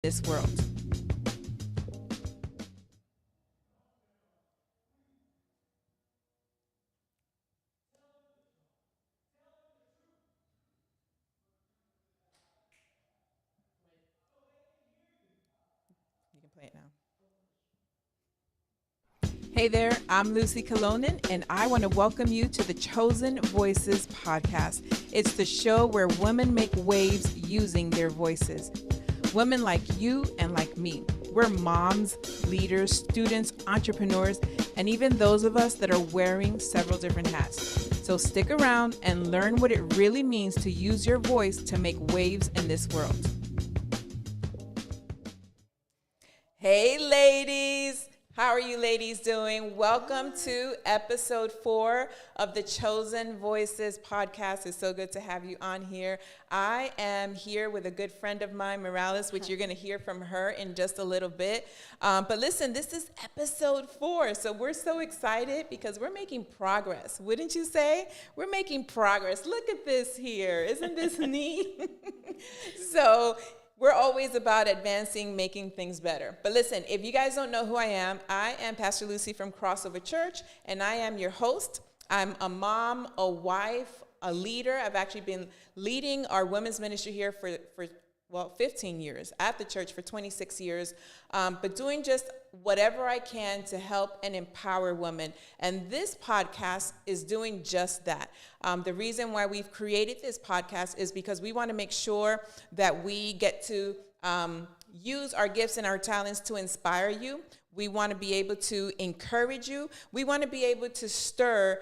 this world. You can play it now. Hey there, I'm Lucy Colonen, and I want to welcome you to the Chosen Voices podcast. It's the show where women make waves using their voices. Women like you and like me. We're moms, leaders, students, entrepreneurs, and even those of us that are wearing several different hats. So stick around and learn what it really means to use your voice to make waves in this world. Hey, ladies. How are you ladies doing? Welcome to episode 4 of the Chosen Voices podcast. It's so good to have you on here. I am here with a good friend of mine, Meralis, which you're going to hear from her in just a little bit. But listen, this is episode 4, so we're so excited because we're making progress. Wouldn't you say? We're making progress. Look at this here. Isn't this neat? So we're always about advancing, making things better. But listen, if you guys don't know who I am Pastor Lucy from Crossover Church, and I am your host. I'm a mom, a wife, a leader. I've actually been leading our women's ministry here for 15 years, at the church for 26 years, but doing just whatever I can to help and empower women. And this podcast is doing just that. The reason why we've created this podcast is because we want to make sure that we get to use our gifts and our talents to inspire you. We want to be able to encourage you. We want to be able to stir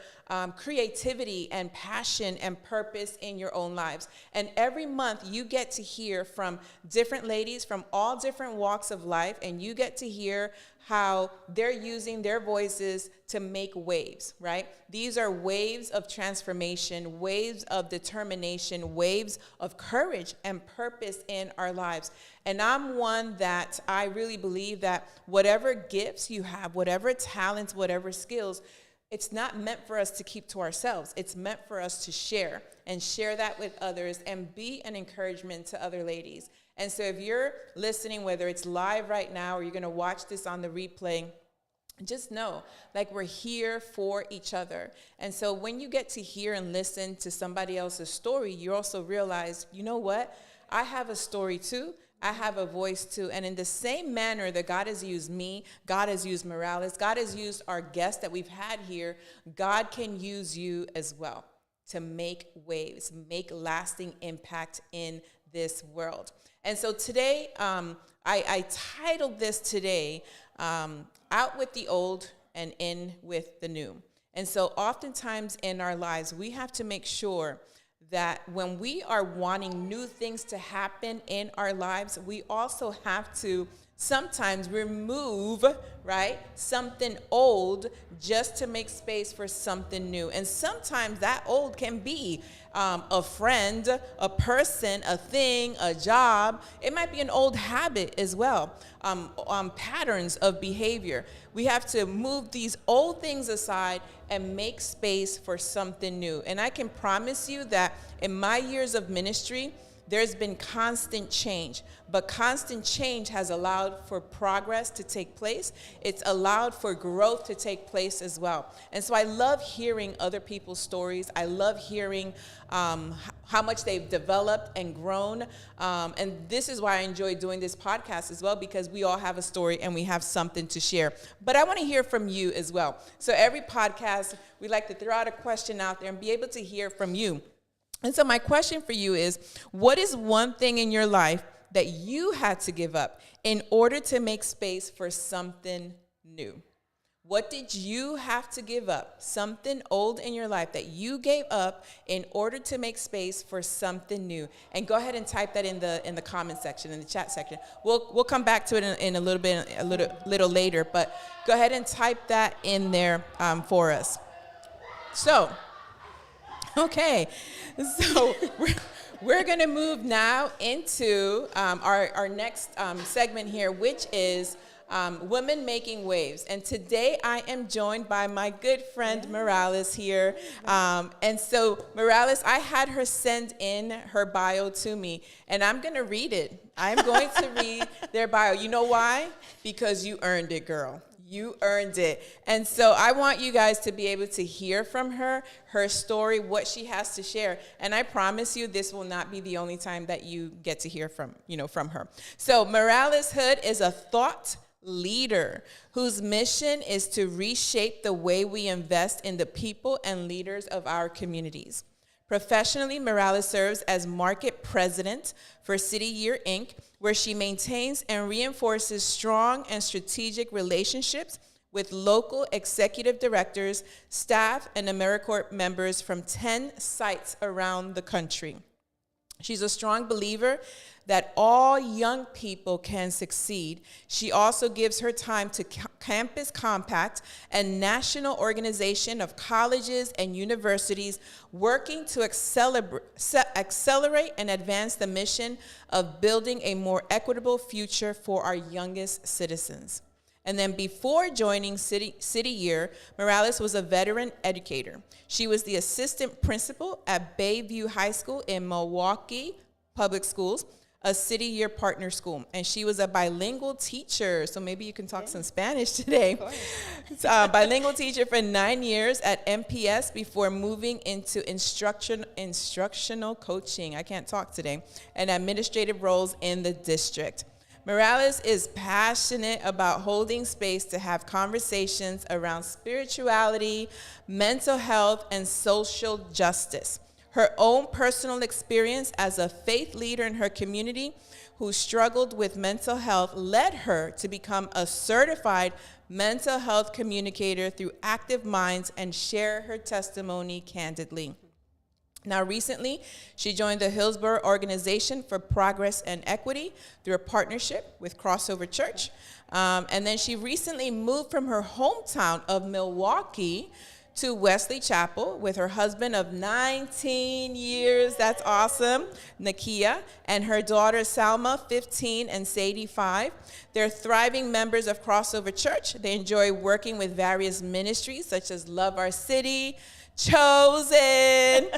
creativity and passion and purpose in your own lives. And every month you get to hear from different ladies from all different walks of life, and you get to hear how they're using their voices to make waves, right? These are waves of transformation, waves of determination, waves of courage and purpose in our lives. And I'm one that I really believe that whatever gifts you have, whatever talents, whatever skills, it's not meant for us to keep to ourselves. It's meant for us to share and share that with others and be an encouragement to other ladies. And so if you're listening, whether it's live right now or you're going to watch this on the replay, just know, like, we're here for each other. And so when you get to hear and listen to somebody else's story, you also realize, you know what? I have a story too. I have a voice too. And in the same manner that God has used me, God has used Meralis, God has used our guests that we've had here, God can use you as well to make waves, make lasting impact in this world. And so today, I titled this today, Out with the Old and In with the New. And so oftentimes in our lives, we have to make sure that when we are wanting new things to happen in our lives, we also have to sometimes remove, right, something old just to make space for something new. And sometimes that old can be a friend, a person, a thing, a job. It might be an old habit as well, patterns of behavior. We have to move these old things aside and make space for something new. And I can promise you that in my years of ministry, there's been constant change, but constant change has allowed for progress to take place. It's allowed for growth to take place as well. And so I love hearing other people's stories. I love hearing how much they've developed and grown. And this is why I enjoy doing this podcast as well, because we all have a story and we have something to share. But I want to hear from you as well. So every podcast, we like to throw out a question out there and be able to hear from you. And so my question for you is, what is one thing in your life that you had to give up in order to make space for something new? What did you have to give up? Something old in your life that you gave up in order to make space for something new? And go ahead and type that in the comment section, in the chat section. We'll come back to it in a little bit, a little later, but go ahead and type that in there for us. So, okay, so we're going to move now into our next segment here, which is Women Making Waves. And today I am joined by my good friend Meralis here. And so Meralis, I had her send in her bio to me, and I'm going to read it. I'm going to read their bio. You know why? Because you earned it, girl. You earned it. And so I want you guys to be able to hear from her story, what she has to share. And I promise you, this will not be the only time that you get to hear from her. So Meralis Hood is a thought leader whose mission is to reshape the way we invest in the people and leaders of our communities. Professionally, Meralis serves as market president for City Year Inc., where she maintains and reinforces strong and strategic relationships with local executive directors, staff, and AmeriCorps members from 10 sites around the country. She's a strong believer that all young people can succeed. She also gives her time to Campus Compact, a national organization of colleges and universities working to accelerate and advance the mission of building a more equitable future for our youngest citizens. And then before joining City Year, Meralis was a veteran educator. She was the assistant principal at Bayview High School in Milwaukee Public Schools, a City Year partner school. And she was a bilingual teacher, so maybe you can talk some Spanish today. Bilingual teacher for 9 years at MPS before moving into instructional coaching, I can't talk today, and administrative roles in the district. Meralis is passionate about holding space to have conversations around spirituality, mental health, and social justice. Her own personal experience as a faith leader in her community who struggled with mental health led her to become a certified mental health communicator through Active Minds and share her testimony candidly. Now, recently, she joined the Hillsborough Organization for Progress and Equity through a partnership with Crossover Church. And then she recently moved from her hometown of Milwaukee to Wesley Chapel with her husband of 19 years. That's awesome, Nakia, and her daughters Salma, 15, and Sadie, 5. They're thriving members of Crossover Church. They enjoy working with various ministries such as Love Our City, Chosen,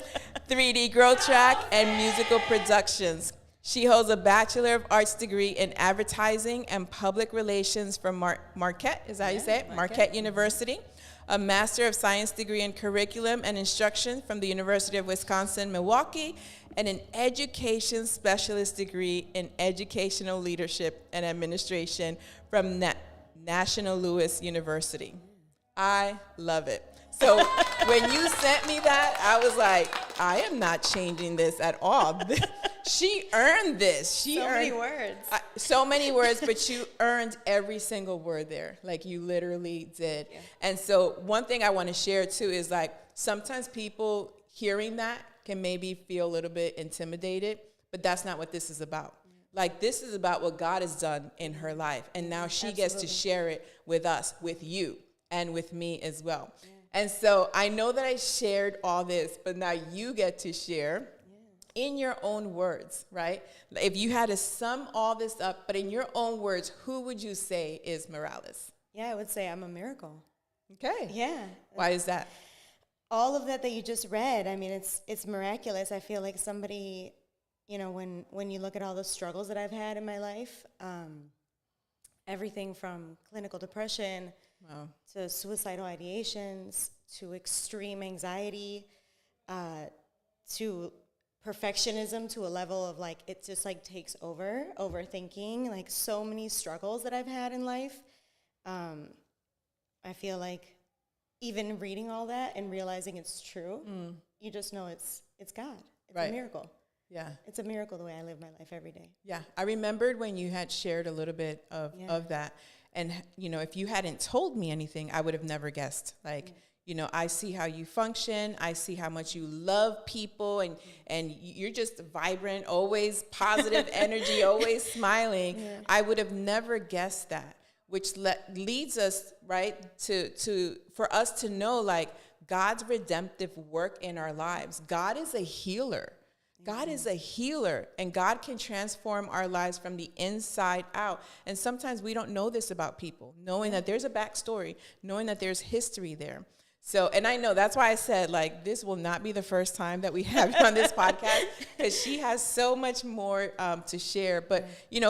3D Growth Track, and musical productions. She holds a Bachelor of Arts degree in advertising and public relations from Marquette, is that how you say it? Marquette University. A Master of Science degree in curriculum and instruction from the University of Wisconsin-Milwaukee, and an education specialist degree in educational leadership and administration from National Louis University. I love it. So when you sent me that, I was like, I am not changing this at all. She earned this. So many words. So many words, but you earned every single word there. Like, you literally did. Yeah. And so one thing I want to share, too, is, like, sometimes people hearing that can maybe feel a little bit intimidated, but that's not what this is about. Like, this is about what God has done in her life. And now she gets to share it with us, with you, and with me as well. Yeah. And so I know that I shared all this, but now you get to share in your own words, right? If you had to sum all this up, but in your own words, who would you say is Meralis? Yeah, I would say I'm a miracle. Okay. Yeah. Why is that? All of that you just read, I mean, it's miraculous. I feel like somebody, when you look at all the struggles that I've had in my life, everything from clinical depression, wow, to suicidal ideations, to extreme anxiety, to perfectionism, to a level of, like, it just, like, takes over, overthinking, like, so many struggles that I've had in life. I feel like even reading all that and realizing it's true, you just know it's God. It's a miracle. Yeah. It's a miracle the way I live my life every day. Yeah. I remembered when you had shared a little bit of that. And, if you hadn't told me anything, I would have never guessed. Like, I see how you function. I see how much you love people. And you're just vibrant, always positive energy, always smiling. Yeah. I would have never guessed that, which leads us, right, for us to know, like, God's redemptive work in our lives. God is a healer. God is a healer, and God can transform our lives from the inside out. And sometimes we don't know this about people, knowing that there's a backstory, knowing that there's history there. So, and I know that's why I said, like, this will not be the first time that we have you on this podcast, because she has so much more to share. But,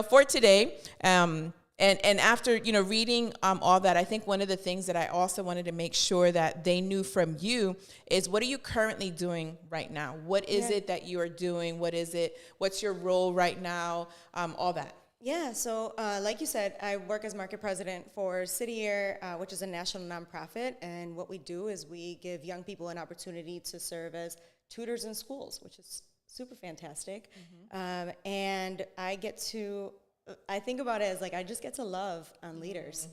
for today, and after, reading all that, I think one of the things that I also wanted to make sure that they knew from you is, what are you currently doing right now? What is it that you are doing? What's your role right now? All that. Yeah, so like you said, I work as market president for City Air, which is a national nonprofit. And what we do is we give young people an opportunity to serve as tutors in schools, which is super fantastic. And I think about it as like, I just get to love on leaders.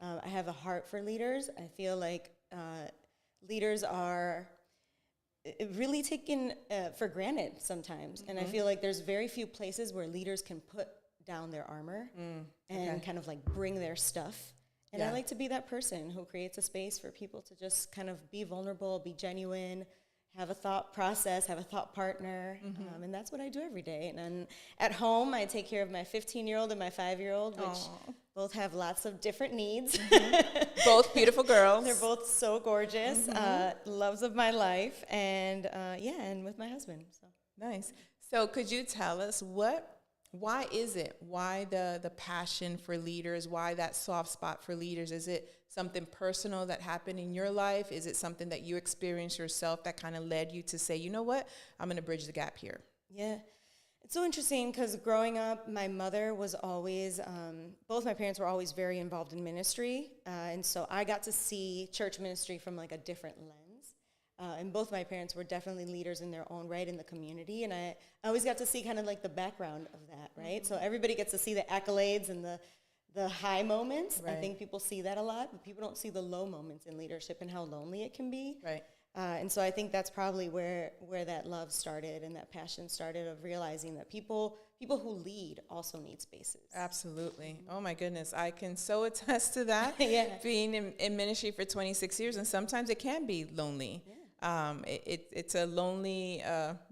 I have a heart for leaders. I feel like leaders are really taken for granted sometimes. And I feel like there's very few places where leaders can put down their armor and kind of like bring their stuff. And I like to be that person who creates a space for people to just kind of be vulnerable, be genuine, have a thought process, have a thought partner. And that's what I do every day. And then at home, I take care of my 15-year-old and my 5-year-old, which both have lots of different needs. Both beautiful girls. They're both so gorgeous, loves of my life, and and with my husband. So nice. So could you tell us why is it? Why the passion for leaders? Why that soft spot for leaders? Is it something personal that happened in your life? Is it something that you experienced yourself that kind of led you to say, you know what, I'm going to bridge the gap here? Yeah. It's so interesting because growing up, my mother was always, both my parents were always very involved in ministry. And so I got to see church ministry from like a different lens. And both my parents were definitely leaders in their own right in the community. And I always got to see kind of like the background of that, right? So everybody gets to see the accolades and the high moments. Right. I think people see that a lot, but people don't see the low moments in leadership and how lonely it can be. Right. And so I think that's probably where that love started and that passion started, of realizing that people who lead also need spaces. Absolutely. Oh my goodness. I can so attest to that. Being in ministry for 26 years, and sometimes it can be lonely. Yeah. It's a lonely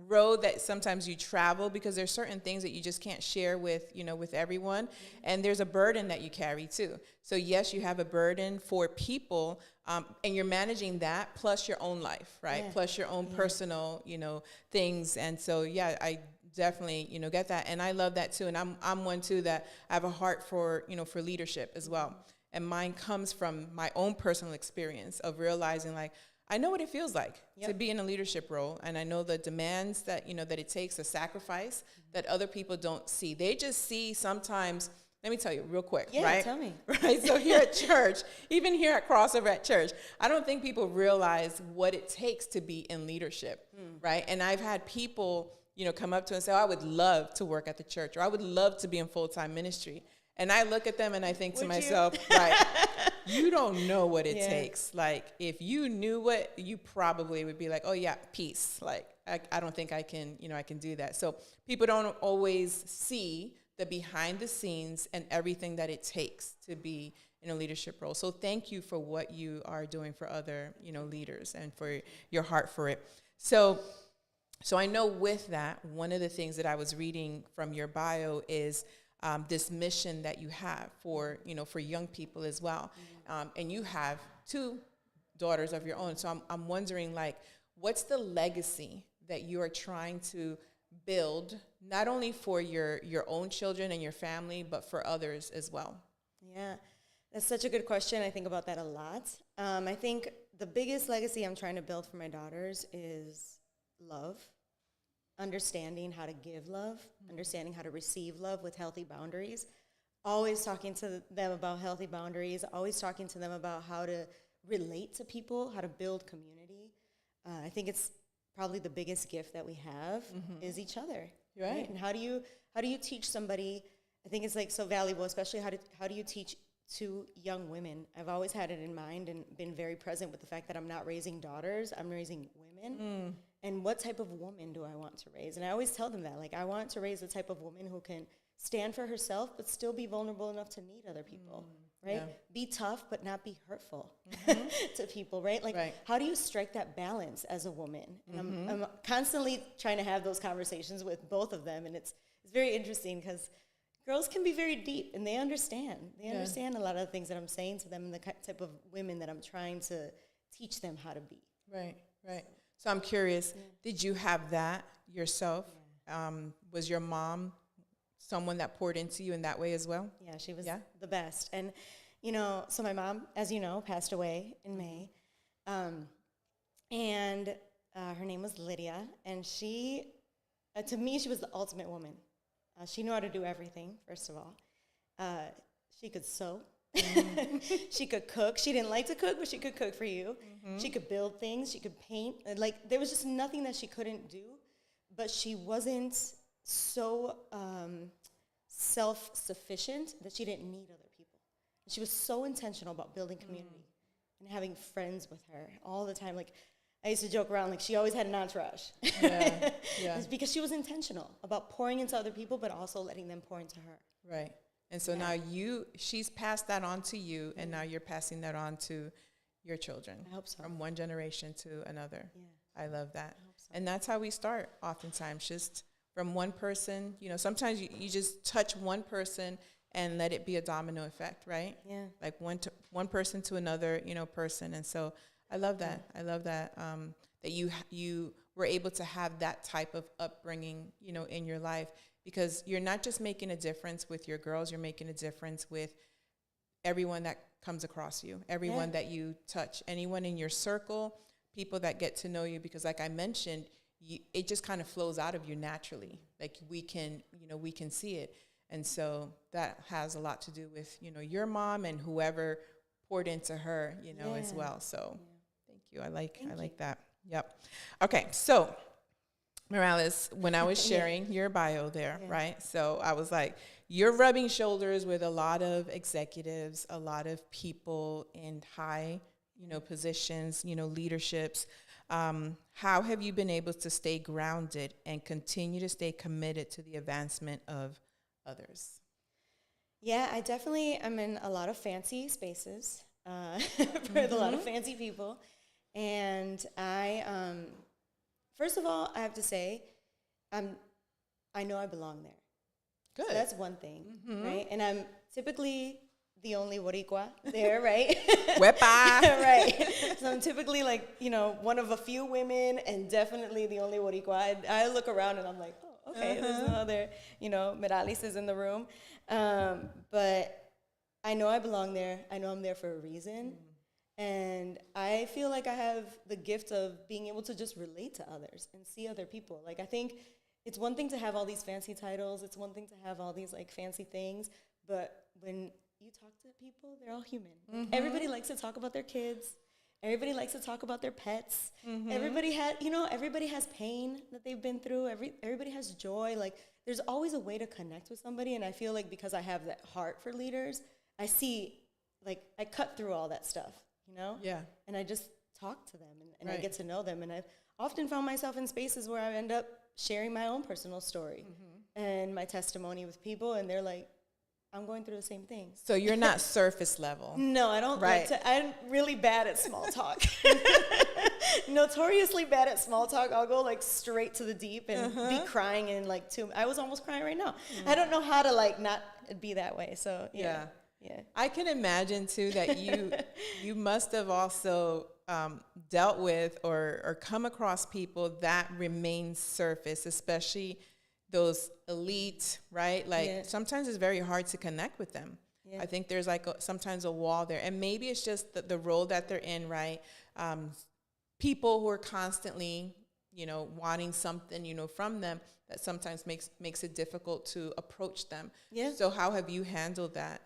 road that sometimes you travel, because there's certain things that you just can't share with everyone. And there's a burden that you carry too. So yes, you have a burden for people, and you're managing that plus your own life, right? Yeah. Plus your own personal, things. And so, I definitely, get that. And I love that too. And I'm one too that I have a heart for, for leadership as well. And mine comes from my own personal experience of realizing, like, I know what it feels like to be in a leadership role, and I know the demands that, that it takes, a sacrifice that other people don't see. They just see sometimes, let me tell you real quick, right? Yeah, tell me. Right, so here at church, even here at Crossover at church, I don't think people realize what it takes to be in leadership, right? And I've had people, come up to me and say, oh, I would love to work at the church, or I would love to be in full-time ministry. And I look at them and I think to myself, right, you don't know what it takes. Like, if you knew what, you probably would be like, oh yeah, peace. Like, I don't think I can, I can do that. So people don't always see the behind the scenes and everything that it takes to be in a leadership role. So thank you for what you are doing for other, leaders, and for your heart for it. So I know with that, one of the things that I was reading from your bio is this mission that you have for young people as well. And you have 2 daughters of your own. So I'm wondering, like, what's the legacy that you are trying to build, not only for your own children and your family, but for others as well? Yeah, that's such a good question. I think about that a lot. I think the biggest legacy I'm trying to build for my daughters is love. Understanding how to give love, understanding how to receive love with healthy boundaries, always talking to them about healthy boundaries, always talking to them about how to relate to people, how to build community. I think it's probably the biggest gift that we have is each other. Right. And how do you teach somebody? I think it's like so valuable, especially how do you teach 2 young women? I've always had it in mind and been very present with the fact that I'm not raising daughters, I'm raising women. And what type of woman do I want to raise? And I always tell them that, like, I want to raise the type of woman who can stand for herself, but still be vulnerable enough to need other people, right? Yeah. Be tough, but not be hurtful to people, right? Like, how do you strike that balance as a woman? And I'm constantly trying to have those conversations with both of them, and it's very interesting because girls can be very deep, and they understand. They understand a lot of the things that I'm saying to them and the type of women that I'm trying to teach them how to be. Right. So I'm curious, did you have that yourself? Was your mom someone that poured into you in that way as well? Yeah, she was the best. And, you know, so my mom, as you know, passed away in May. And her name was Lydia. And she, to me, she was the ultimate woman. She knew how to do everything, first of all. She could sew. She could cook. She didn't like to cook, but she could cook for you. She could build things. She could paint. Like, there was just nothing that she couldn't do. But she wasn't so self-sufficient that she didn't need other people. And she was so intentional about building community and having friends with her all the time. Like, I used to joke around, like, she always had an entourage. It's because she was intentional about pouring into other people, but also letting them pour into her. Right. And so now she's passed that on to you, and now you're passing that on to your children. I hope so. From one generation to another. Yeah. I love that. I hope so. And that's how we start oftentimes, just from one person. You know, sometimes you just touch one person and let it be a domino effect, right? Yeah. Like one person to another, you know, person. And so I love that. I love that that you were able to have that type of upbringing, you know, in your life, because you're not just making a difference with your girls, you're making a difference with everyone that comes across you, everyone that you touch, anyone in your circle, people that get to know you, because like I mentioned, it just kind of flows out of you naturally. Like we can see it. And so that has a lot to do with, you know, your mom and whoever poured into her, you know, as well. So thank you. I like that. Yep. Okay. So Meralis, when I was sharing your bio there, right? So I was like, you're rubbing shoulders with a lot of executives, a lot of people in high, you know, positions, you know, leaderships. How have you been able to stay grounded and continue to stay committed to the advancement of others? Yeah, I definitely am in a lot of fancy spaces with a lot of fancy people. And I, first of all, I have to say, I know I belong there. Good. So that's one thing, right? And I'm typically the only Boricua there, right? Wepa. Right. So I'm typically like, you know, one of a few women and definitely the only Boricua. I look around and I'm like, oh, okay, there's no other, you know, Meralis is in the room. But I know I belong there. I know I'm there for a reason. And I feel like I have the gift of being able to just relate to others and see other people. Like, I think it's one thing to have all these fancy titles. It's one thing to have all these, like, fancy things. But when you talk to people, they're all human. Like, everybody likes to talk about their kids. Everybody likes to talk about their pets. Everybody has pain that they've been through. Everybody has joy. Like, there's always a way to connect with somebody. And I feel like because I have that heart for leaders, I see, like, I cut through all that stuff, you know? Yeah. And I just talk to them and I get to know them. And I've often found myself in spaces where I end up sharing my own personal story and my testimony with people. And they're like, I'm going through the same thing. So you're not surface level. No, I don't like to. I'm really bad at small talk. Notoriously bad at small talk. I'll go like straight to the deep and be crying in like 2 I was almost crying right now. I don't know how to like not be that way. So yeah. I can imagine too that you must have also dealt with or come across people that remain surface, especially those elite, right? Like sometimes it's very hard to connect with them. I think there's like sometimes a wall there, and maybe it's just the role that they're in, right? People who are constantly, you know, wanting something, you know, from them that sometimes makes it difficult to approach them. Yeah. So how have you handled that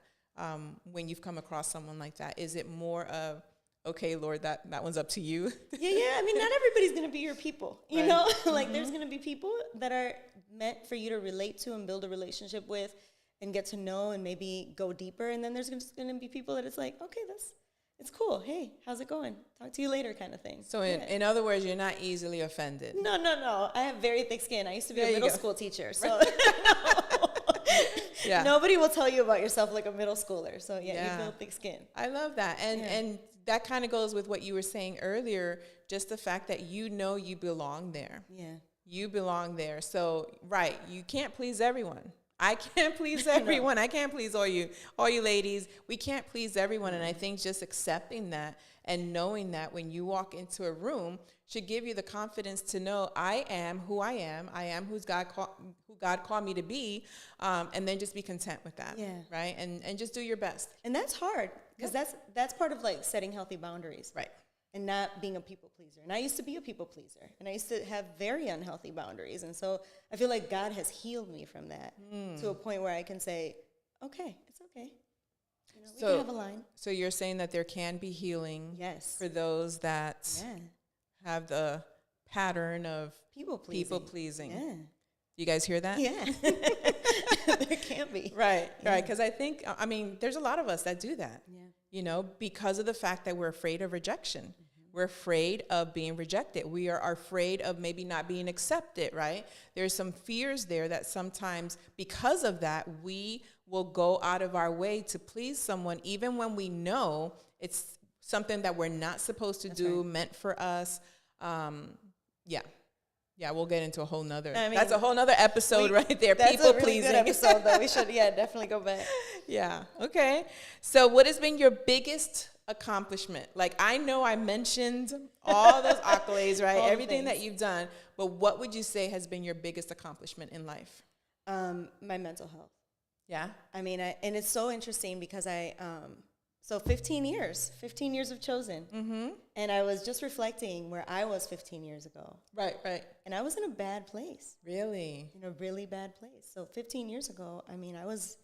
when you've come across someone like that? Is it more of, okay, Lord, that one's up to you? Yeah. I mean, not everybody's going to be your people, you know? Like, there's going to be people that are meant for you to relate to and build a relationship with and get to know and maybe go deeper. And then there's going to be people that it's like, okay, it's cool. Hey, how's it going? Talk to you later kind of thing. So in other words, you're not easily offended. No. I have very thick skin. I used to be a middle school teacher. So Yeah. Nobody will tell you about yourself like a middle schooler. So yeah. You build thick skin. I love that. And that kind of goes with what you were saying earlier, just the fact that you know you belong there. Yeah. You belong there. So, right, you can't please everyone. I can't please everyone. I can't please all you ladies. We can't please everyone. And I think just accepting that and knowing that when you walk into a room should give you the confidence to know I am who I am. I am who God called me to be. And then just be content with that. Yeah. Right. And just do your best. And that's hard because that's part of like setting healthy boundaries. Right. And not being a people pleaser. And I used to be a people pleaser. And I used to have very unhealthy boundaries. And so I feel like God has healed me from that to a point where I can say, okay, it's okay. You know, we can have a line. So you're saying that there can be healing for those that have the pattern of people pleasing. Yeah. You guys hear that? Yeah. There can be. Right. Because I think, there's a lot of us that do that. Yeah. You know, because of the fact that we're afraid of rejection. We're afraid of being rejected. We are afraid of maybe not being accepted, right? There's some fears there that sometimes because of that, we will go out of our way to please someone, even when we know it's something that we're not supposed to do, meant for us. Yeah, we'll get into a whole nother. That's a whole nother episode right there. That's People a really pleasing. good episode that we should, definitely go back. Yeah. Okay. So, what has been your biggest accomplishment? Like, I know I mentioned all those accolades, right? Everything that you've done, but what would you say has been your biggest accomplishment in life? My mental health. Yeah. And it's so interesting because so 15 years of Chosen. Mm-hmm. And I was just reflecting where I was 15 years ago. Right. And I was in a bad place. Really? In a really bad place. So 15 years ago, I was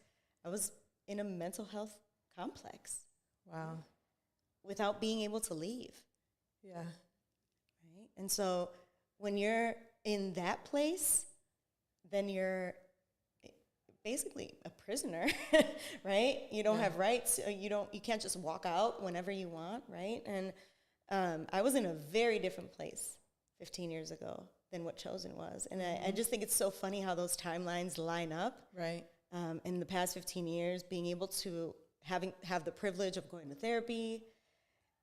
in a mental health complex. Wow. Without being able to leave. Yeah. Right? And so when you're in that place, then you're basically a prisoner, right? You don't have rights. You can't just walk out whenever you want, right? And I was in a very different place 15 years ago than what Chosen was. And I just think it's so funny how those timelines line up. Right. In the past 15 years, being able to have the privilege of going to therapy,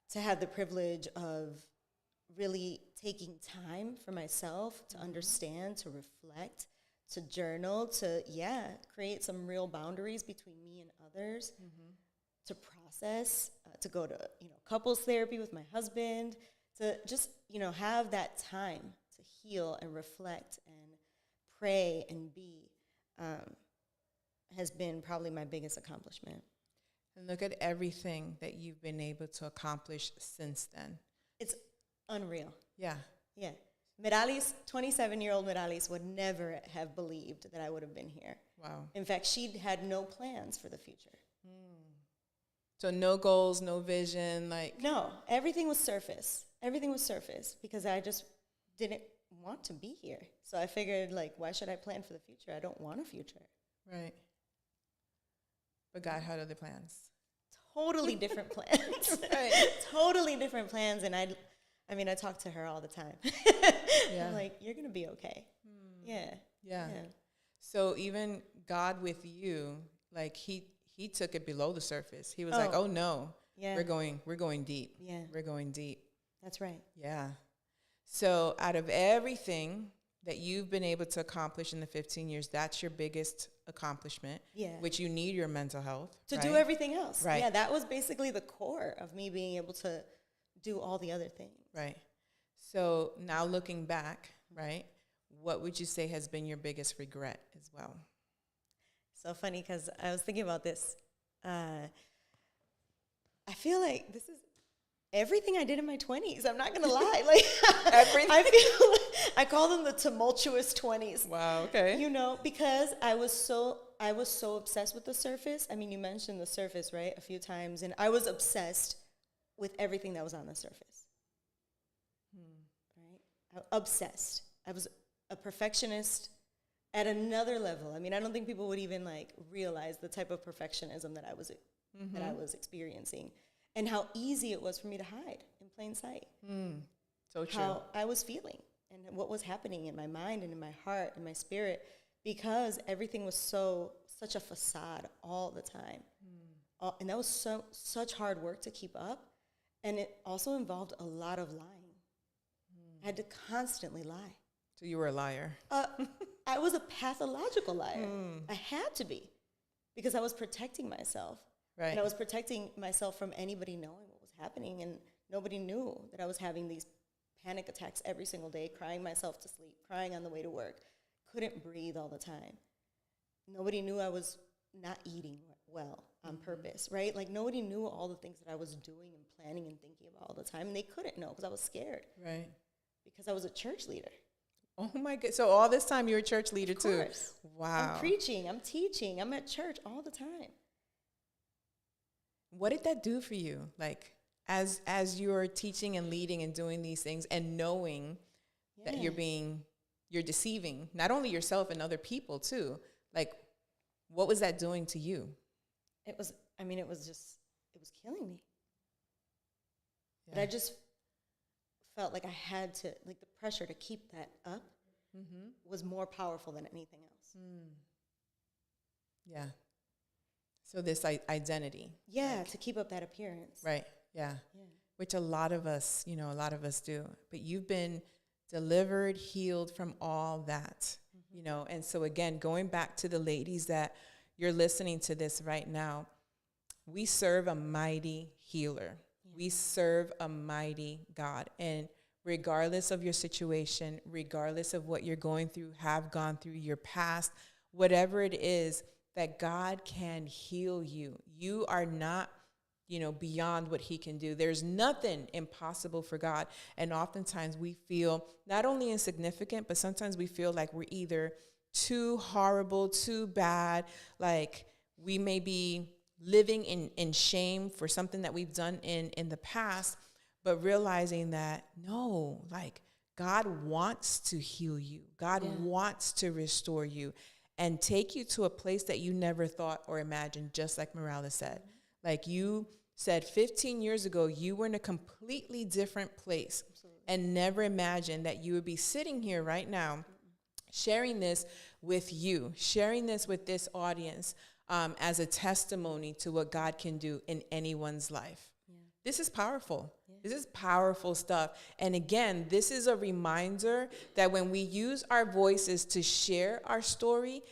to have the privilege of really taking time for myself to understand, to reflect, to journal, to, create some real boundaries between me and others, to process, to go to, couples therapy with my husband, to just, have that time to heal and reflect and pray and be, has been probably my biggest accomplishment. And look at everything that you've been able to accomplish since then. It's unreal. Yeah. Yeah. Meralis, 27-year-old Meralis would never have believed that I would have been here. Wow. In fact, she had no plans for the future. So no goals, no vision, No, everything was surface. Everything was surface because I just didn't want to be here. So I figured, why should I plan for the future? I don't want a future. Right. But God had other plans. Totally different plans. Right. Totally different plans. And I talk to her all the time. I'm like, you're going to be okay. Yeah. So even God with you, he took it below the surface. He was like, oh no, we're going deep. Yeah. We're going deep. That's right. Yeah. So out of everything that you've been able to accomplish in the 15 years, that's your biggest accomplishment. Yeah. Which you need your mental health. To do everything else. Right. Yeah, that was basically the core of me being able to do all the other things. Right. So now looking back, right, what would you say has been your biggest regret as well? So funny because I was thinking about this. I feel like this is everything I did in my 20s. I'm not going to lie. Everything? I call them the tumultuous 20s. Wow, okay. Because I was so obsessed with the surface. You mentioned the surface, right, a few times. And I was obsessed with everything that was on the surface. Right? Obsessed. I was a perfectionist at another level. I don't think people would even realize the type of perfectionism that I was experiencing and how easy it was for me to hide in plain sight. So true. How I was feeling and what was happening in my mind and in my heart and my spirit because everything was so such a facade all the time. And that was such hard work to keep up. And it also involved a lot of lying. I had to constantly lie. So you were a liar. I was a pathological liar. I had to be, because I was protecting myself. Right. And I was protecting myself from anybody knowing what was happening. And nobody knew that I was having these panic attacks every single day, crying myself to sleep, crying on the way to work, couldn't breathe all the time. Nobody knew I was not eating well on purpose, right? Like, nobody knew all the things that I was doing and planning and thinking about all the time. And they couldn't know because I was scared. Right. Because I was a church leader. Oh my God. So all this time you're a church leader Of too? course. Wow. I'm preaching, I'm teaching, I'm at church all the time. What did that do for you? Like, as you're teaching and leading and doing these things and knowing that you're deceiving not only yourself and other people too. Like, what was that doing to you? It was killing me. Yeah. But I just felt like I had to, like, the pressure to keep that up was more powerful than anything else. Yeah. So this identity. Yeah, like, to keep up that appearance. Right. Yeah. Which a lot of us do. But you've been delivered, healed from all that, And so again, going back to the ladies that you're listening to this right now, we serve a mighty healer. Yeah. We serve a mighty God. And regardless of your situation, regardless of what you're going through, have gone through, your past, whatever it is, that God can heal you. You are not, beyond what he can do. There's nothing impossible for God. And oftentimes we feel not only insignificant, but sometimes we feel like we're either too horrible, too bad, like we may be living in shame for something that we've done in the past, but realizing that, no, like, God wants to heal you. God wants to restore you and take you to a place that you never thought or imagined, just like Meralis said. Like you said 15 years ago, you were in a completely different place. Absolutely. And never imagined that you would be sitting here right now sharing this with you, sharing this with this audience as a testimony to what God can do in anyone's life. Yeah. This is powerful. Yeah. This is powerful stuff. And again, this is a reminder that when we use our voices to share our story,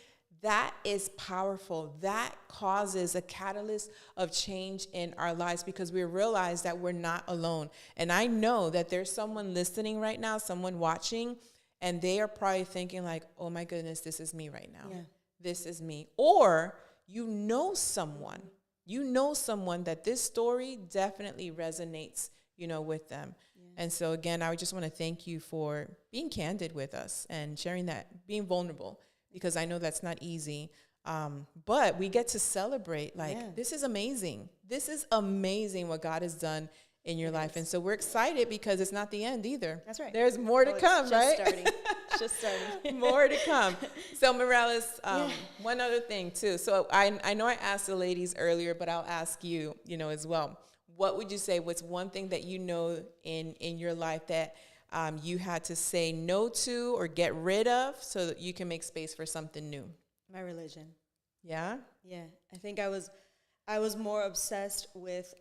that is powerful. That causes a catalyst of change in our lives because we realize that we're not alone. And I know that there's someone listening right now, someone watching, and they are probably thinking like, oh my goodness, this is me right now. Yeah. This is me. Or you know someone that this story definitely resonates, with them. Yeah. And so again, I just want to thank you for being candid with us and sharing that, being vulnerable, because I know that's not easy. But we get to celebrate, this is amazing. This is amazing what God has done in your life. And so we're excited because it's not the end either. That's right. There's more to come, right? Just starting. More to come. So Meralis, one other thing too. So I know I asked the ladies earlier, but I'll ask you, as well. What would you say, what's one thing that in your life that you had to say no to or get rid of so that you can make space for something new? My religion. Yeah? Yeah. I think I was more obsessed with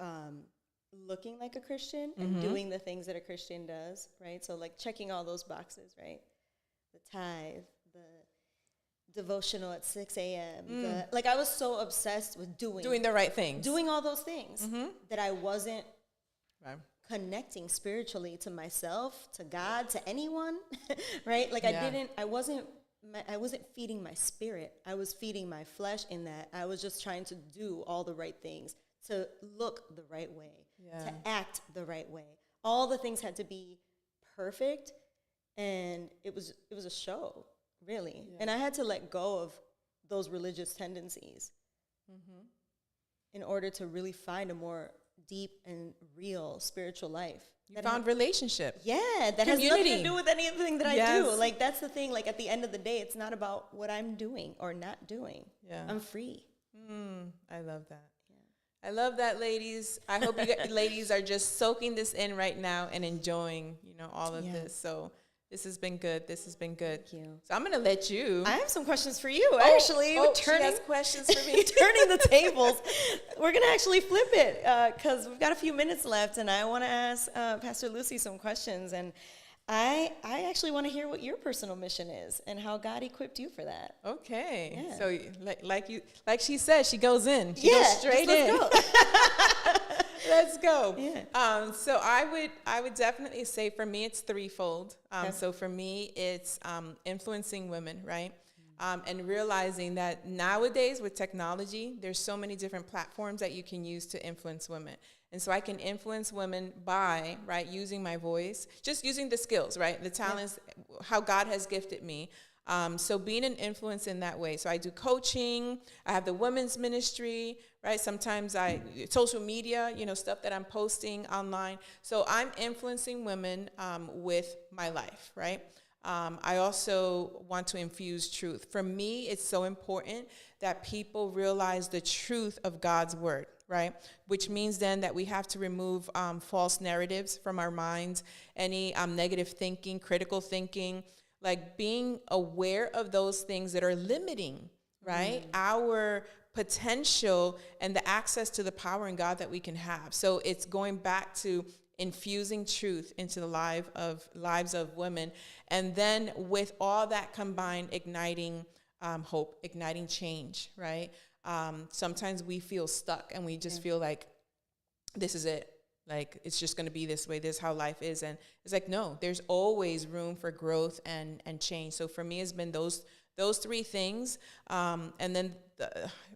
looking like a Christian and doing the things that a Christian does, right? So like checking all those boxes, right? The tithe, the devotional at 6 a.m. Like I was so obsessed with doing the right things. Doing all those things that I wasn't connecting spiritually to myself, to God, to anyone, right? Like I wasn't feeding my spirit. I was feeding my flesh in that. I was just trying to do all the right things, to look the right way, to act the right way. All the things had to be perfect, and it was a show, really. Yeah. And I had to let go of those religious tendencies in order to really find a more deep and real spiritual life. You found relationship. Yeah, that community. Has nothing to do with anything that I do. Like, that's the thing. Like, at the end of the day, it's not about what I'm doing or not doing. Yeah. I'm free. I love that. Yeah. I love that, ladies. I hope you ladies are just soaking this in right now and enjoying, all of this. So This has been good. This has been good. Thank you. So I'm going to let you. I have some questions for you, actually. She has questions for me. Turning the tables. We're going to actually flip it because we've got a few minutes left, and I want to ask Pastor Lucy some questions. And I actually want to hear what your personal mission is and how God equipped you for that. Okay. Yeah. So like she said, she goes in. She goes straight in. Go. Let's go. Yeah. So I would definitely say for me it's threefold. Okay. So for me it's influencing women, right? And realizing that nowadays with technology, there's so many different platforms that you can use to influence women. And so I can influence women by, right, using my voice, just using the skills, right, the talents, how God has gifted me. So being an influence in that way. So I do coaching. I have the women's ministry, right? Sometimes social media, stuff that I'm posting online. So I'm influencing women with my life, right? I also want to infuse truth. For me, it's so important that people realize the truth of God's word, right? Which means then that we have to remove false narratives from our minds, any negative thinking, critical thinking, like being aware of those things that are limiting, right? Our potential and the access to the power in God that we can have. So it's going back to infusing truth into the lives of women. And then with all that combined, igniting hope, igniting change, right? Sometimes we feel stuck and we just feel like this is it. Like, it's just going to be this way. This is how life is. And it's like, no, there's always room for growth and change. So for me, it's been those three things. And then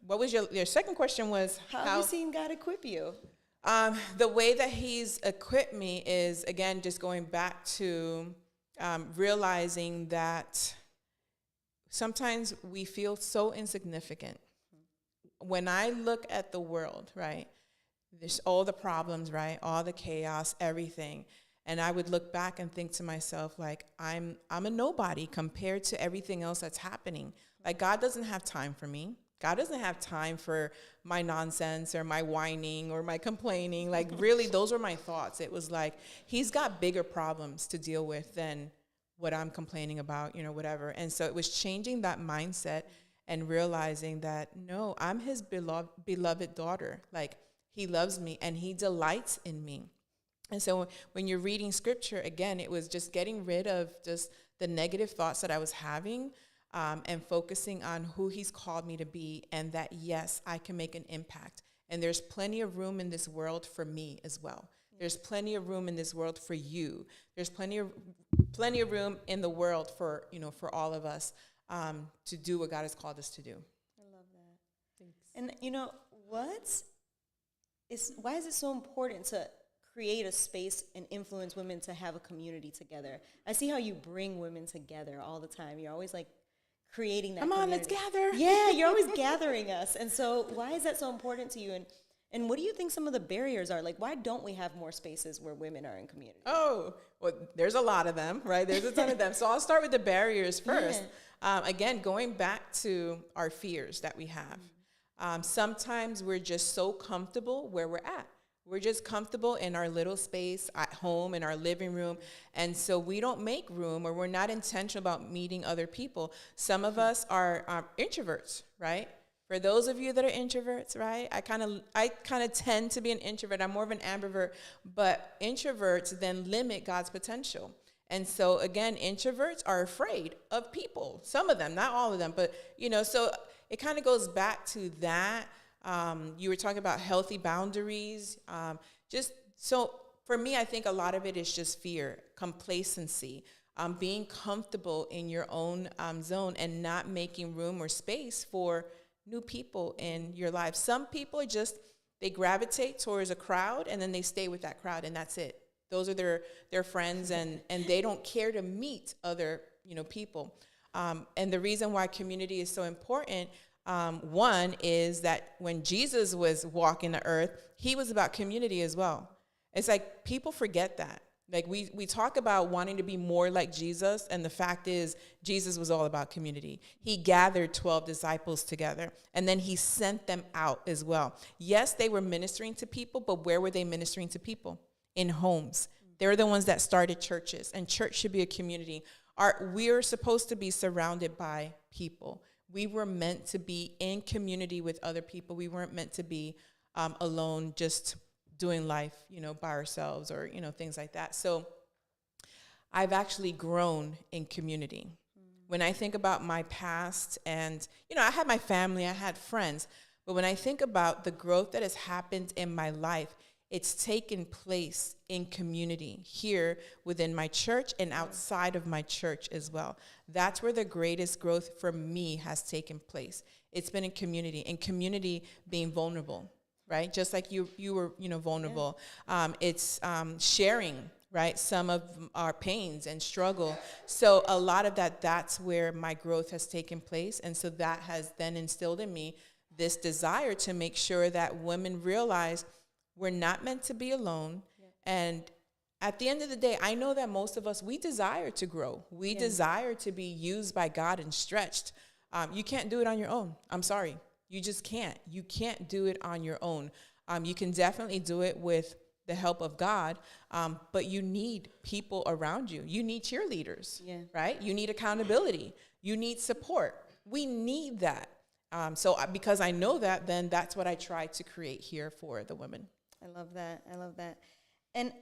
what was your second question was how have you seen God equip you? The way that he's equipped me is, again, just going back to realizing that sometimes we feel so insignificant. When I look at the world, right, there's all the problems, right, all the chaos, everything. And I would look back and think to myself, like, I'm a nobody compared to everything else that's happening. Like, God doesn't have time for me. God doesn't have time for my nonsense or my whining or my complaining. Like, really, those were my thoughts. It was like, he's got bigger problems to deal with than what I'm complaining about, whatever. And so it was changing that mindset and realizing that, no, I'm his beloved daughter. Like, he loves me and he delights in me. And so when you're reading scripture, again, it was just getting rid of just the negative thoughts that I was having, and focusing on who he's called me to be, and that, yes, I can make an impact. And there's plenty of room in this world for me as well. There's plenty of room in this world for you. There's plenty of room in the world for all of us to do what God has called us to do. I love that. Thanks. And why is it so important to create a space and influence women to have a community together? I see how you bring women together all the time. You're always like creating that community. Let's gather. Yeah, you're always gathering us. And so why is that so important to you? And what do you think some of the barriers are? Like, why don't we have more spaces where women are in community? Oh, well, there's a lot of them, right? There's a ton of them. So I'll start with the barriers first. Yeah. Again, going back to our fears that we have. Sometimes we're just so comfortable where we're at. We're just comfortable in our little space at home, in our living room. And so we don't make room, or we're not intentional about meeting other people. Some of us are introverts, right? For those of you that are introverts, right? I kind of tend to be an introvert. I'm more of an ambivert, but introverts then limit God's potential. And so again, introverts are afraid of people. Some of them, not all of them, but so it kind of goes back to that. You were talking about healthy boundaries. So for me, I think a lot of it is just fear, complacency, being comfortable in your own zone and not making room or space for new people in your life. Some people are they gravitate towards a crowd and then they stay with that crowd and that's it. Those are their friends and they don't care to meet other, people. And the reason why community is so important, one is that when Jesus was walking the earth, he was about community as well. It's like people forget that. Like we talk about wanting to be more like Jesus, and the fact is Jesus was all about community. He gathered 12 disciples together, and then he sent them out as well. Yes, they were ministering to people, but where were they ministering to people? In homes, They're the ones that started churches, and church should be a community. We're supposed to be surrounded by people. We were meant to be in community with other people. We weren't meant to be alone, just doing life, by ourselves or, things like that. So I've actually grown in community. When I think about my past and, I had my family, I had friends, but when I think about the growth that has happened in my life, it's taken place in community here within my church and outside of my church as well. That's where the greatest growth for me has taken place. It's been in community being vulnerable, right? Just like you were, vulnerable. Yeah. It's sharing, right? Some of our pains and struggle. So a lot of that's where my growth has taken place. And so that has then instilled in me this desire to make sure that women realize we're not meant to be alone. Yeah. And at the end of the day, I know that most of us, we desire to grow. We desire to be used by God and stretched. You can't do it on your own. I'm sorry. You just can't. You can't do it on your own. You can definitely do it with the help of God, but you need people around you. You need cheerleaders, right? You need accountability. You need support. We need that. So because I know that, then that's what I try to create here for the women. I love that. And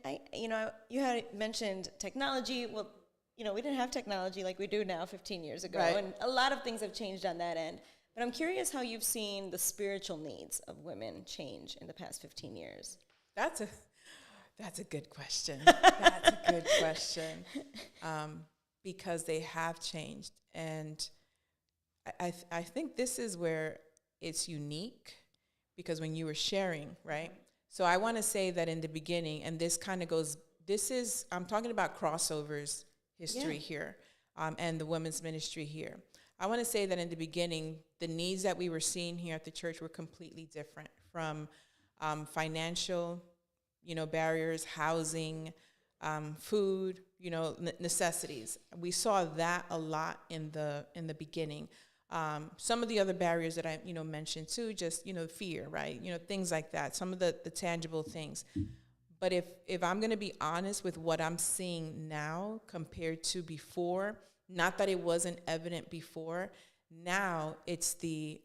you had mentioned technology. Well, we didn't have technology like we do now 15 years ago. Right. And a lot of things have changed on that end. But I'm curious how you've seen the spiritual needs of women change in the past 15 years. That's a good question. That's a good question. Because they have changed. And I think this is where it's unique, because when you were sharing, right? So I want to say that in the beginning, and this kind of goes, I'm talking about crossovers history here, and the women's ministry here. I want to say that in the beginning, the needs that we were seeing here at the church were completely different, from financial, barriers, housing, food, necessities. We saw that a lot in the beginning. Some of the other barriers that I, mentioned too, just, fear, right? Things like that, some of the tangible things. But if I'm going to be honest with what I'm seeing now compared to before, not that it wasn't evident before, now it's the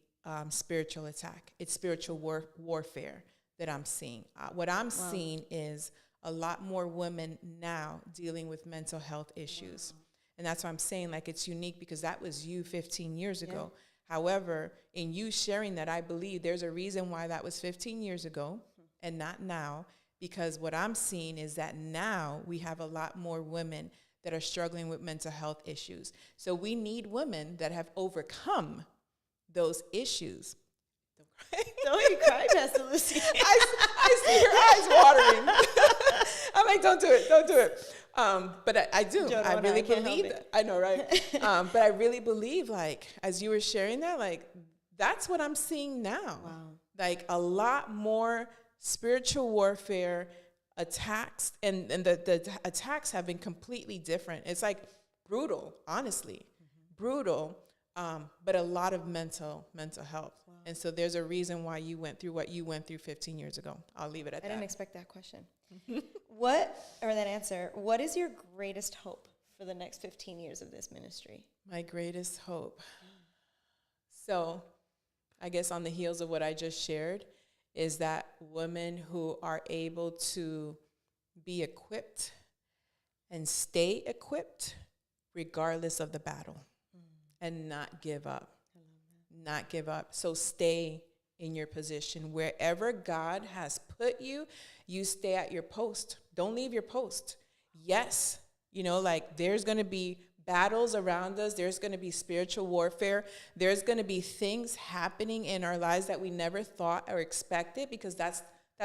spiritual attack. It's spiritual warfare that I'm seeing. What I'm seeing is a lot more women now dealing with mental health issues. Wow. And that's why I'm saying, it's unique, because that was you 15 years ago. However, in you sharing that, I believe there's a reason why that was 15 years ago and not now, because what I'm seeing is that now we have a lot more women that are struggling with mental health issues. So we need women that have overcome those issues. Don't you cry, Pastor Lucy. I see your eyes watering. I'm like, don't do it. But I do. I really believe that. I know, right? But I really believe, as you were sharing that, that's what I'm seeing now. Wow. A lot more spiritual warfare attacks, and the attacks have been completely different. It's brutal, honestly, brutal, but a lot of mental health. Wow. And so there's a reason why you went through what you went through 15 years ago. I'll leave it at that. I didn't expect that question. That answer, what is your greatest hope for the next 15 years of this ministry? My greatest hope. So I guess on the heels of what I just shared is that women who are able to be equipped and stay equipped regardless of the battle and not give up. Not give up. So stay in your position. Wherever God has put you, you stay at your post. Don't leave your post. Yes, there's going to be battles around us. There's going to be spiritual warfare. There's going to be things happening in our lives that we never thought or expected, because that's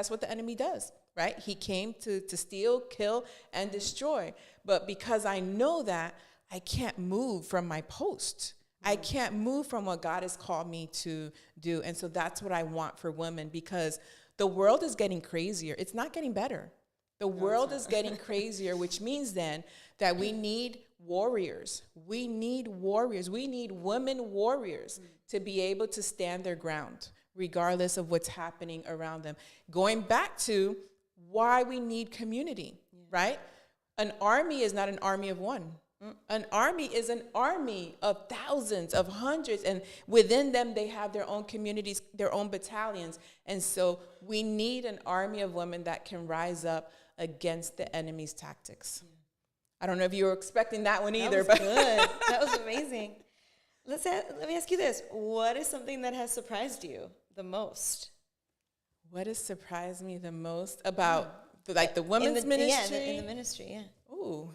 what the enemy does, right? He came to steal, kill, and destroy. But because I know that, I can't move from my post. I can't move from what God has called me to do. And so that's what I want for women, because the world is getting crazier. It's not getting better. The world is getting crazier, which means then that we need warriors. We need warriors. We need women warriors to be able to stand their ground, regardless of what's happening around them. Going back to why we need community, right? An army is not an army of one. An army is an army of thousands, of hundreds, and within them they have their own communities, their own battalions. And so we need an army of women that can rise up against the enemy's tactics. I don't know if you were expecting that one either. That was good. That was amazing. Let me ask you this. What is something that has surprised you the most? What has surprised me the most about like the women's ministry? Yeah, in the ministry, yeah. Ooh.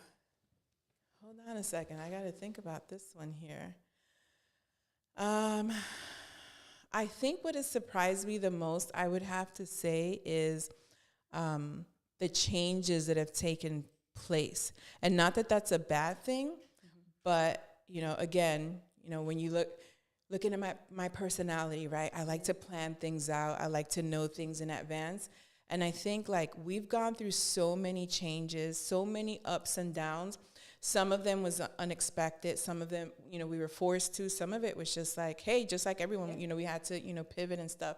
Hold on a second. I got to think about this one here. I think what has surprised me the most, I would have to say, is the changes that have taken place. And not that that's a bad thing, but, again, when you looking at my personality, right? I like to plan things out. I like to know things in advance. And I think, like, we've gone through so many changes, so many ups and downs. Some of them was unexpected. Some of them, we were forced to. Some of it was just like, hey, just like everyone, we had to, pivot and stuff.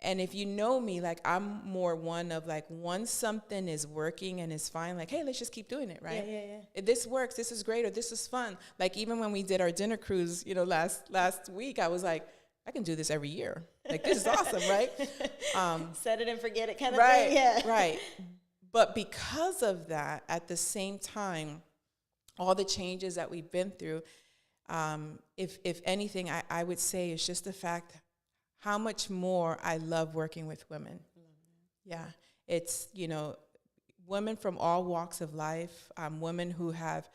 And if you know me, like, I'm more one of, like, once something is working and is fine, like, hey, let's just keep doing it, right? Yeah. If this works, this is great, or this is fun. Like, even when we did our dinner cruise, last week, I was like, I can do this every year. Like, this is awesome, right? Set it and forget it kind of thing. Yeah. Right. But because of that, at the same time, all the changes that we've been through, if anything, I would say it's just the fact how much more I love working with women. Yeah. It's, women from all walks of life, women who have,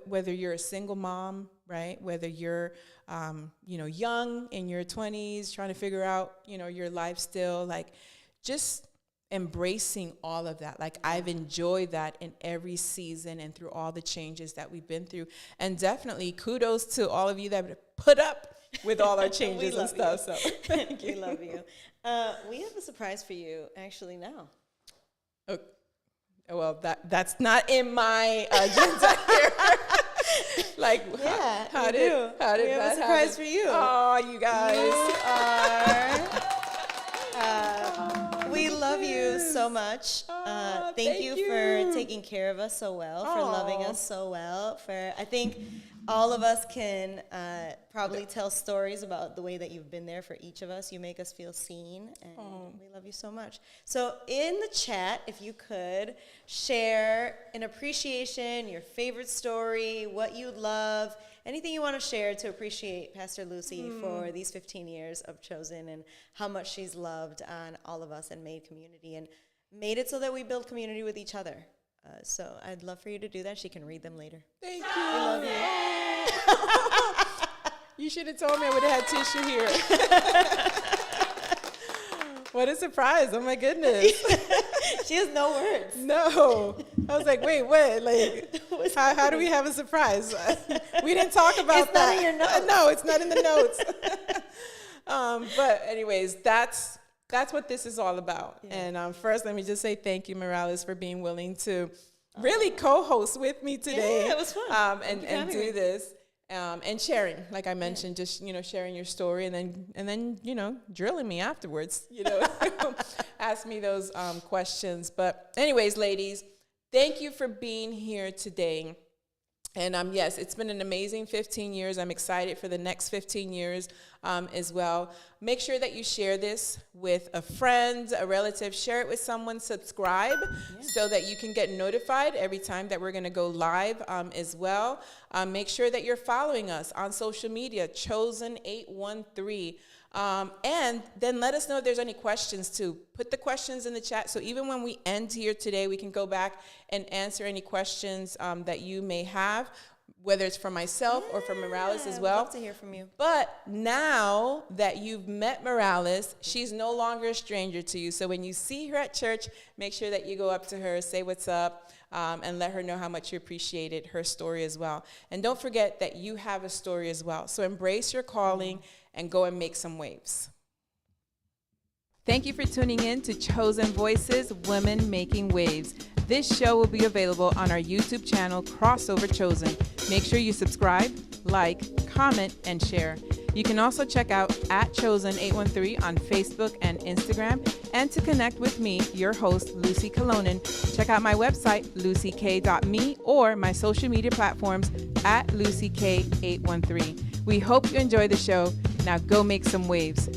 whether you're a single mom, right? Whether you're, young in your 20s, trying to figure out, your life still, like, just embracing all of that. Like, I've enjoyed that in every season and through all the changes that we've been through. And definitely kudos to all of you that put up with all our changes and stuff. So thank you. We love you. We have a surprise for you actually now. Oh, well, that's not in my agenda here. Like, yeah, how did we have a surprise for you. Oh, you guys. We love you so much. Thank you for taking care of us so well, for loving us so well. I think all of us can probably tell stories about the way that you've been there for each of us. You make us feel seen, and we love you so much. So in the chat, if you could share an appreciation, your favorite story, what you love, anything you want to share to appreciate Pastor Lucy for these 15 years of Chosen and how much she's loved on all of us and made community and made it so that we build community with each other. So I'd love for you to do that. She can read them later. Thank you. We love you. You should have told me I would have had tissue here. What a surprise. Oh, my goodness. She has no words. No. I was like, wait, what? Like, how do we have a surprise? We didn't talk about that. It's not in your notes. No, it's not in the notes. But anyways, that's what this is all about. Yeah. And first, let me just say thank you, Meralis, for being willing to really co-host with me today. Yeah, it was fun. And do this. And sharing, like I mentioned, just, sharing your story and then, drilling me afterwards, ask me those questions. But anyways, ladies, thank you for being here today. And yes, it's been an amazing 15 years. I'm excited for the next 15 years as well. Make sure that you share this with a friend, a relative. Share it with someone. Subscribe so that you can get notified every time that we're going to go live as well. Make sure that you're following us on social media, Chosen813. And then let us know if there's any questions too. Put the questions in the chat. So even when we end here today, we can go back and answer any questions that you may have, whether it's from myself or from Meralis as well. I'd love to hear from you. But now that you've met Meralis, she's no longer a stranger to you. So when you see her at church, make sure that you go up to her, say what's up, and let her know how much you appreciated her story as well. And don't forget that you have a story as well. So embrace your calling and go and make some waves. Thank you for tuning in to Chosen Voices, Women Making Waves. This show will be available on our YouTube channel, Crossover Chosen. Make sure you subscribe, like, comment, and share. You can also check out @Chosen813 on Facebook and Instagram. And to connect with me, your host, Lucy Kalonen, check out my website, lucyk.me, or my social media platforms @LucyK813. We hope you enjoy the show. Now go make some waves.